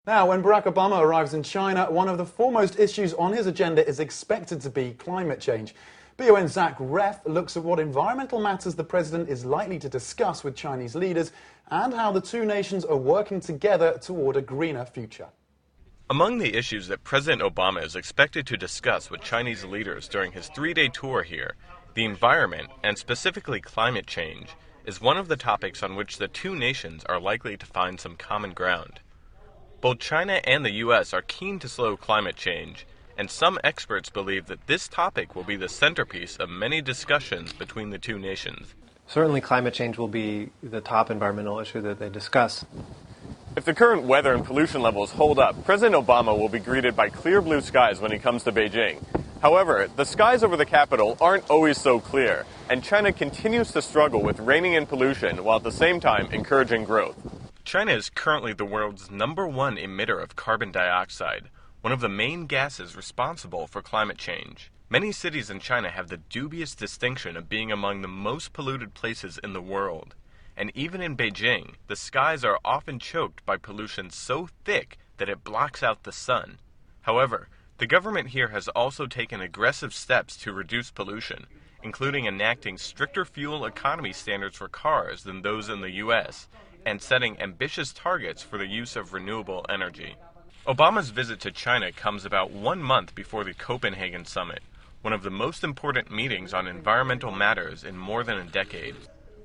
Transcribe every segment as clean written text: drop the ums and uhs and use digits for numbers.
Now, when Barack Obama arrives in China, one of the foremost issues on his agenda is expected to be climate change. BON's Zach Ref looks at what environmental matters the president is likely to discuss with Chinese leaders and how the two nations are working together toward a greener future. Among the issues that President Obama is expected to discuss with Chinese leaders during his three-day tour here, the environment, and specifically climate change, is one of the topics on which the two nations are likely to find some common ground. Both China and the U.S. are keen to slow climate change, and some experts believe that this topic will be the centerpiece of many discussions between the two nations. Certainly climate change will be the top environmental issue that they discuss. If the current weather and pollution levels hold up, President Obama will be greeted by clear blue skies when he comes to Beijing. However, the skies over the capital aren't always so clear, and China continues to struggle with reining in pollution while at the same time encouraging growth. China is currently the world's #1 emitter of carbon dioxide, one of the main gases responsible for climate change. Many cities in China have the dubious distinction of being among the most polluted places in the world. And even in Beijing, the skies are often choked by pollution so thick that it blocks out the sun. However, the government here has also taken aggressive steps to reduce pollution, including enacting stricter fuel economy standards for cars than those in the U.S., and setting ambitious targets for the use of renewable energy. Obama's visit to China comes about 1 month before the Copenhagen summit, one of the most important meetings on environmental matters in more than a decade.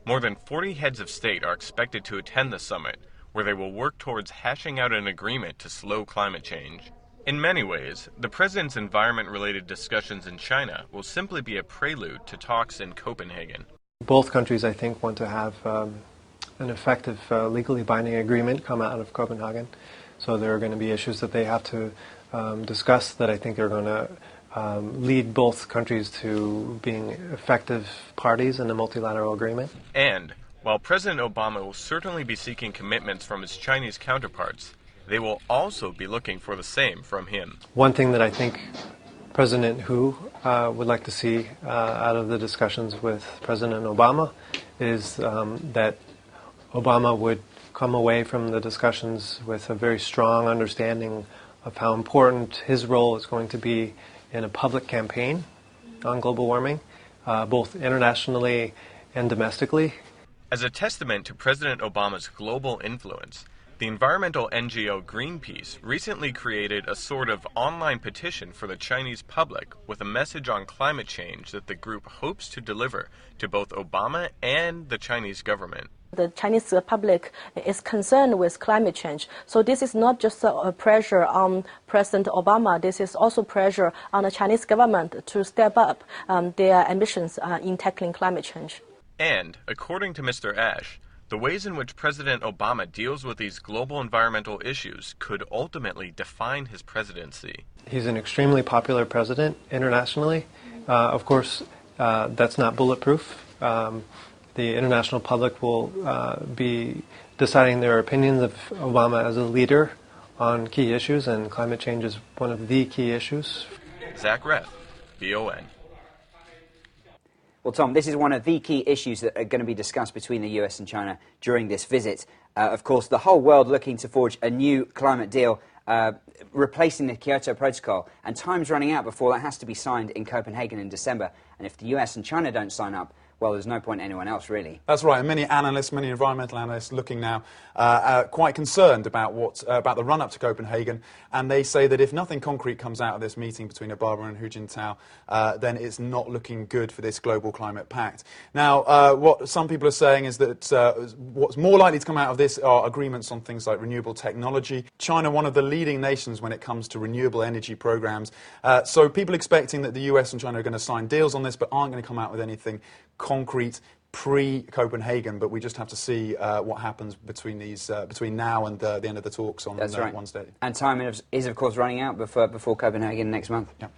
More than 40 heads of state are expected to attend the summit, where they will work towards hashing out an agreement to slow climate change. In many ways, the president's environment-related discussions in China will simply be a prelude to talks in Copenhagen. Both countries, I think, want to have an effective, legally binding agreement come out of Copenhagen. So there are going to be issues that they have to discuss that I think are going to lead both countries to being effective parties in a multilateral agreement. And while President Obama will certainly be seeking commitments from his Chinese counterparts, they will also be looking for the same from him. One thing that I think President Hu would like to see out of the discussions with President Obama is that Obama would come away from the discussions with a very strong understanding of how important his role is going to be in a public campaign on global warming, both internationally and domestically. As a testament to President Obama's global influence, the environmental NGO Greenpeace recently created a sort of online petition for the Chinese public with a message on climate change that the group hopes to deliver to both Obama and the Chinese government. The Chinese public is concerned with climate change. So this is not just a pressure on President Obama. This is also pressure on the Chinese government to step up their ambitions in tackling climate change. And, according to Mr. Ash, the ways in which President Obama deals with these global environmental issues could ultimately define his presidency. He's an extremely popular president internationally. Of course, that's not bulletproof. The international public will be deciding their opinions of Obama as a leader on key issues, and climate change is one of the key issues. Zach Ref, BON. Well, Tom, this is one of the key issues that are going to be discussed between the US and China during this visit. Of course, the whole world looking to forge a new climate deal, replacing the Kyoto Protocol, and time's running out before that has to be signed in Copenhagen in December. And if the US and China don't sign up, well, there's no point anyone else, really. That's right. And many analysts, many environmental analysts, looking now quite concerned about about the run-up to Copenhagen, and they say that if nothing concrete comes out of this meeting between Obama and Hu Jintao, then it's not looking good for this global climate pact. Now, what some people are saying is that what's more likely to come out of this are agreements on things like renewable technology. China, one of the leading nations when it comes to renewable energy programs. So people expecting that the US and China are going to sign deals on this, but aren't going to come out with anything concrete pre-Copenhagen, but we just have to see what happens between now and the end of the talks on That's right. Wednesday. And time is, of course, running out before Copenhagen next month. Yeah.